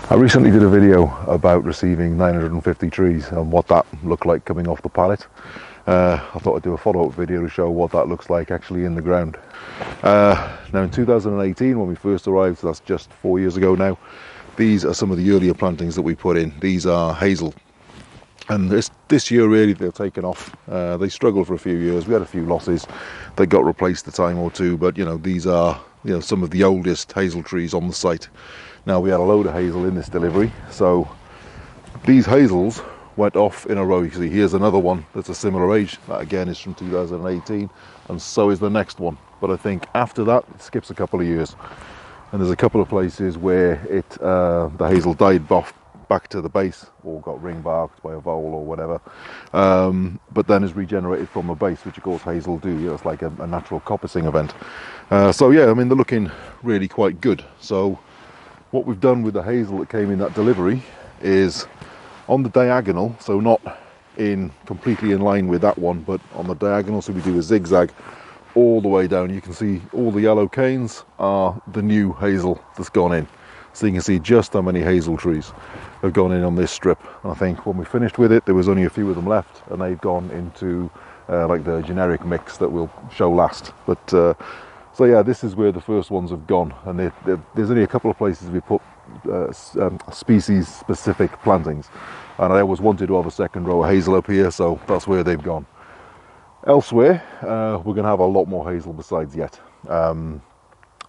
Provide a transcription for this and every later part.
I recently did a video about receiving 950 trees and what that looked like coming off the pallet. I thought I'd do a follow-up video to show what that looks like actually in the ground. Now in 2018 when we first arrived, so that's just 4 years ago now, these are some of the earlier plantings that we put in. These are Hazel. And this year really they're taken off. They struggled for a few years. We had a few losses. They got replaced a time or two, but these are some of the oldest hazel trees on the site. Now we had a load of hazel in this delivery, so these hazels went off in a row. You can see here's another one that's a similar age. That again is from 2018, and so is the next one. But I think after that it skips a couple of years, and there's a couple of places where the hazel died off back to the base or got ring barked by a vole or whatever, but then is regenerated from the base, which of course hazel do. It's like a natural coppicing event. So yeah, I mean they're looking really quite good. So what we've done with the hazel that came in that delivery is on the diagonal, so not completely in line with that one, but on the diagonal, so we do a zigzag all the way down. You can see all the yellow canes are the new hazel that's gone in. So you can see just how many hazel trees have gone in on this strip. And I think when we finished with it, there was only a few of them left, and they've gone into like the generic mix that we'll show last. But so yeah, this is where the first ones have gone, and there's only a couple of places we put species-specific plantings, and I always wanted to have a second row of hazel up here, so that's where they've gone. Elsewhere, we're going to have a lot more hazel besides yet.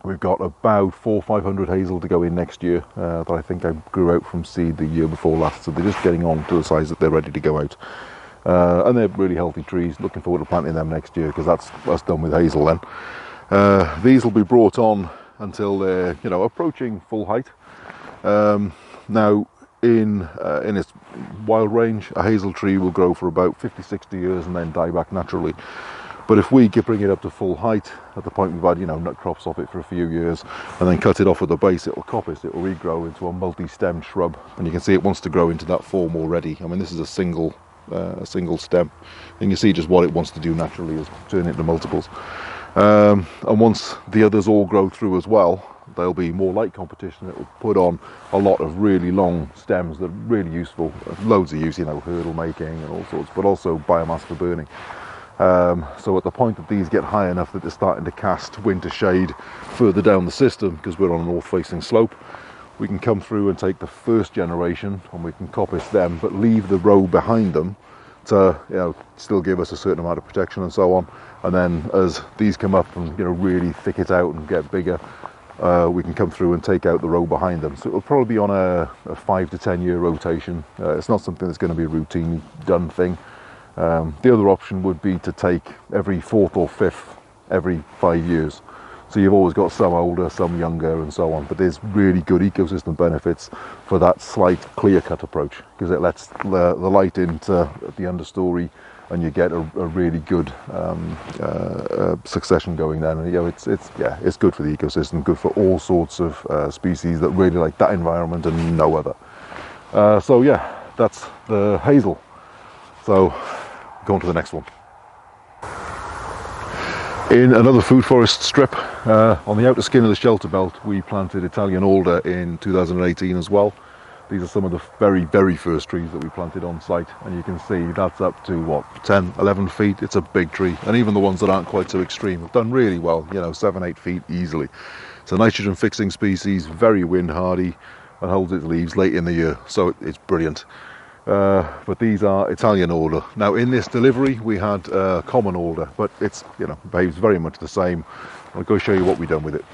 We've got about 400 or 500 hazel to go in next year that I think I grew out from seed the year before last, so they're just getting on to the size that they're ready to go out. And they're really healthy trees. Looking forward to planting them next year, because that's done with hazel then. These will be brought on until they're approaching full height. Now in its wild range, a hazel tree will grow for about 50-60 years and then die back naturally. But if we can bring it up to full height at the point we've had nut crops off it for a few years and then cut it off at the base, it will coppice, it will regrow into a multi-stemmed shrub, and you can see it wants to grow into that form already. I mean, this is a single stem, and you see just what it wants to do naturally is turn it into multiples. And once the others all grow through as well, there'll be more light competition. It will put on a lot of really long stems that are really useful, loads of use, hurdle making and all sorts, but also biomass for burning. So at the point that these get high enough that they're starting to cast winter shade further down the system, because we're on a north-facing slope, we can come through and take the first generation and we can coppice them, but leave the row behind them to still give us a certain amount of protection and so on. And then as these come up and really thick it out and get bigger, we can come through and take out the row behind them. So it'll probably be on a 5 to 10 year rotation. It's not something that's going to be a routinely done thing. The other option would be to take every 4th or 5th every 5 years. So you've always got some older, some younger and so on, but there's really good ecosystem benefits for that slight clear-cut approach, because it lets the light into the understory and you get a really good succession going then. And it's good for the ecosystem, good for all sorts of species that really like that environment and no other. So yeah, that's the hazel. So go on to the next one. In another food forest strip, on the outer skin of the shelter belt, we planted Italian alder in 2018 as well. These are some of the very, very first trees that we planted on site, and you can see that's up to what, 10, 11 feet. It's a big tree, and even the ones that aren't quite so extreme have done really well, 7, 8 feet easily. It's a nitrogen fixing species, very wind hardy, and holds its leaves late in the year, so it's brilliant. But these are Italian alder. Now in this delivery we had common alder, but it's behaves very much the same. I'll go show you what we've done with it.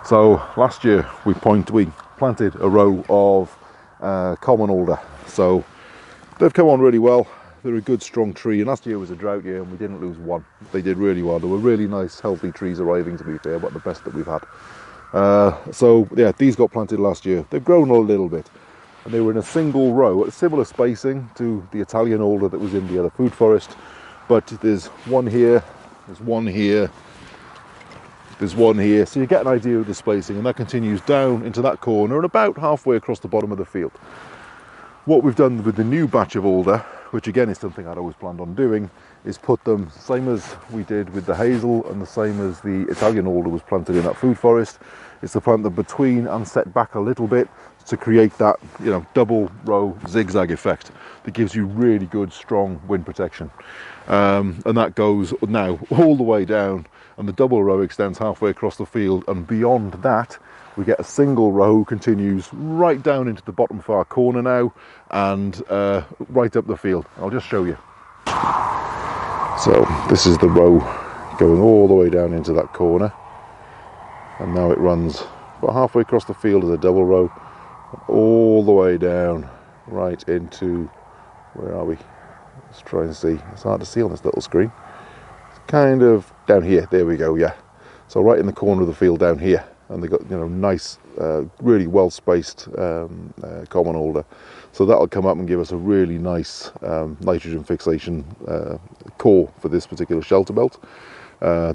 So last year we planted a row of common alder. So they've come on really well. They're a good strong tree, and last year was a drought year and we didn't lose one. They did really well. There were really nice healthy trees arriving, to be fair, but the best that we've had. So yeah, these got planted last year. They've grown a little bit, and they were in a single row at similar spacing to the Italian alder that was in the other food forest, but there's one here, there's one here, there's one here, so you get an idea of the spacing, and that continues down into that corner and about halfway across the bottom of the field. What we've done with the new batch of alder, which again is something I'd always planned on doing, is put them, same as we did with the hazel and the same as the Italian alder was planted in that food forest, is to plant them between and set back a little bit to create that, you know, double row zigzag effect that gives you really good strong wind protection. And that goes now all the way down, and the double row extends halfway across the field, and beyond that we get a single row continues right down into the bottom far corner now, and right up the field. I'll just show you. So this is the row going all the way down into that corner, and now it runs about halfway across the field as a double row, all the way down right into, where are we? Let's try and see. It's hard to see on this little screen. It's kind of down here. There we go. Yeah. So right in the corner of the field down here, and they got, you know, nice, really well spaced common alder. So that'll come up and give us a really nice nitrogen fixation core for this particular shelter belt.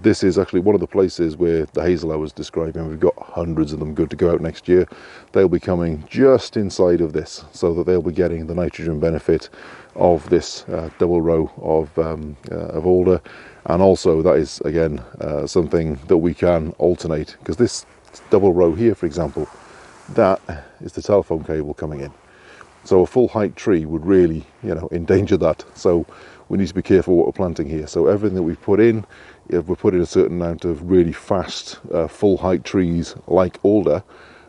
This is actually one of the places where the hazel I was describing, we've got hundreds of them good to go out next year. They'll be coming just inside of this, so that they'll be getting the nitrogen benefit of this double row of alder. And also that is again something that we can alternate, because this double row here, for example, that is the telephone cable coming in. So a full height tree would really, you know, endanger that. So we need to be careful what we're planting here. So everything that we've put in, if we're putting a certain amount of really fast full height trees like alder,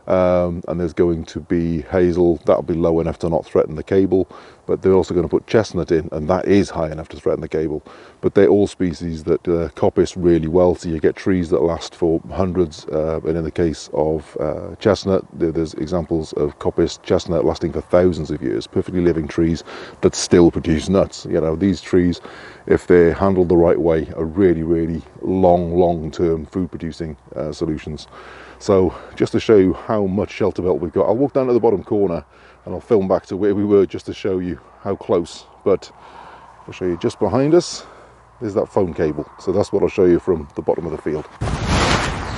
and there's going to be hazel, that'll be low enough to not threaten the cable, but they're also going to put chestnut in, and that is high enough to threaten the cable. But they're all species that coppice really well, so you get trees that last for hundreds, and in the case of chestnut, there's examples of coppice chestnut lasting for thousands of years, perfectly living trees that still produce nuts. You know, these trees, if they're handled the right way, are really, really long-term food producing solutions. So just to show you how much shelter belt we've got, I'll walk down to the bottom corner and I'll film back to where we were just to show you how close. But I'll show you just behind us, there's that phone cable. So that's what I'll show you from the bottom of the field.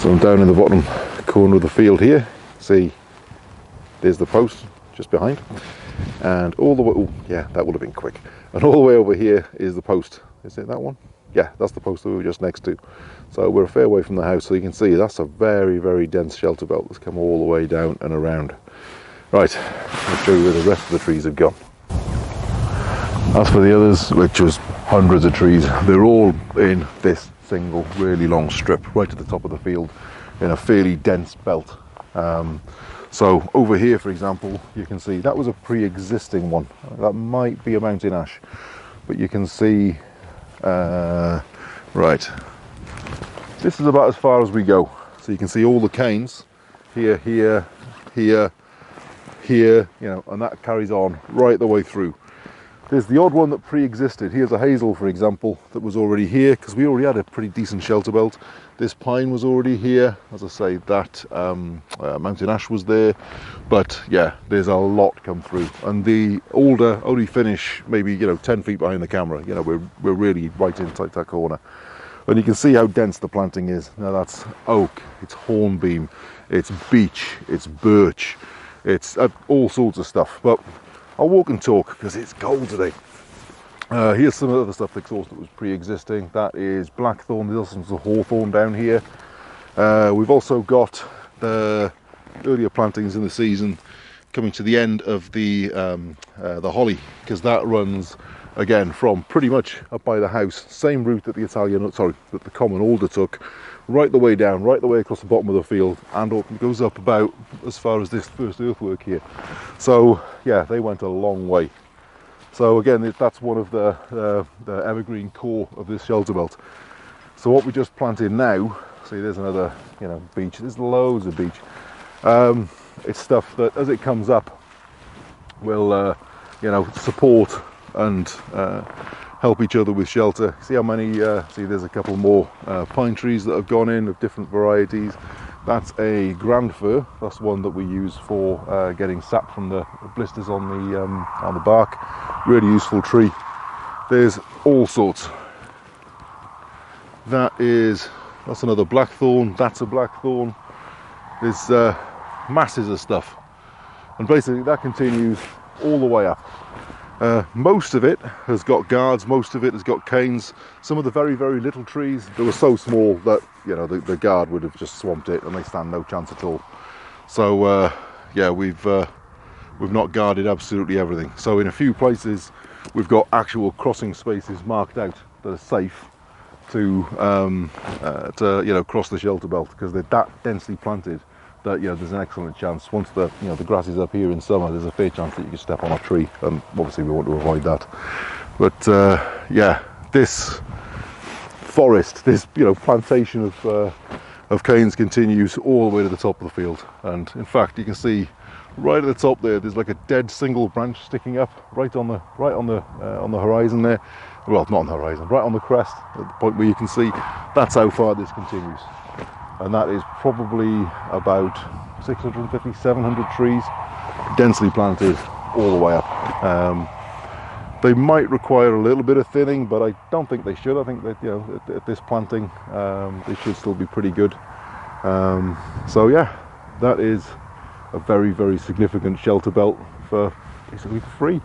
So I'm down in the bottom corner of the field here. See, there's the post just behind. And all the way, oh yeah, that would have been quick. And all the way over here is the post. Is it that one? Yeah, that's the post that we were just next to. So we're a fair way from the house, so you can see that's a very, very dense shelter belt that's come all the way down and around. Right, I'll show you where the rest of the trees have gone. As for the others, which was hundreds of trees, they're all in this single really long strip right at the top of the field in a fairly dense belt. So over here, for example, you can see that was a pre-existing one. That might be a mountain ash, but you can see, right, this is about as far as we go. So you can see all the canes here, here, here, here, you know, and that carries on right the way through. There's the odd one that pre-existed. Here's a hazel, for example, that was already here, because we already had a pretty decent shelter belt. This pine was already here. As I say, that mountain ash was there. But yeah, there's a lot come through. And the alder only finish maybe, you know, 10 feet behind the camera. You know, we're really right inside that corner. And you can see how dense the planting is. Now that's oak, it's hornbeam, it's beech, it's birch, it's all sorts of stuff. But I'll walk and talk because it's cold today. Here's some of the other stuff that was pre-existing. That is blackthorn. There's also some hawthorn down here. We've also got the earlier plantings in the season coming to the end of the holly, because that runs again from pretty much up by the house, same route that that the common alder took, right the way down, right the way across the bottom of the field, and up, goes up about as far as this first earthwork here. So yeah, they went a long way. So again, that's one of the evergreen core of this shelter belt. So what we just planted now, see there's another, you know, beech. There's loads of beech. It's stuff that as it comes up will you know, support and help each other with shelter. See how many, see there's a couple more pine trees that have gone in of different varieties. That's a grand fir. That's one that we use for getting sap from the blisters on the bark. Really useful tree. There's all sorts. That's another blackthorn. That's a blackthorn. There's masses of stuff, and basically that continues all the way up. Most of it has got guards, most of it has got canes. Some of the very, very little trees, they were so small that, you know, the guard would have just swamped it, and they stand no chance at all. So yeah, we've not guarded absolutely everything. So in a few places we've got actual crossing spaces marked out that are safe to you know, cross the shelter belt, because they're that densely planted that, you know, there's an excellent chance once the, you know, the grass is up here in summer, there's a fair chance that you can step on a tree, and obviously we want to avoid that. But yeah, this forest, this, you know, plantation of canes continues all the way to the top of the field. And in fact, you can see right at the top there's like a dead single branch sticking up right on the horizon there. Well, not on the horizon, right on the crest, at the point where you can see. That's how far this continues. And that is probably about 650, 700 trees, densely planted all the way up. They might require a little bit of thinning, but I don't think they should. I think that, you know, at this planting, they should still be pretty good. So yeah, that is a very, very significant shelter belt for basically free.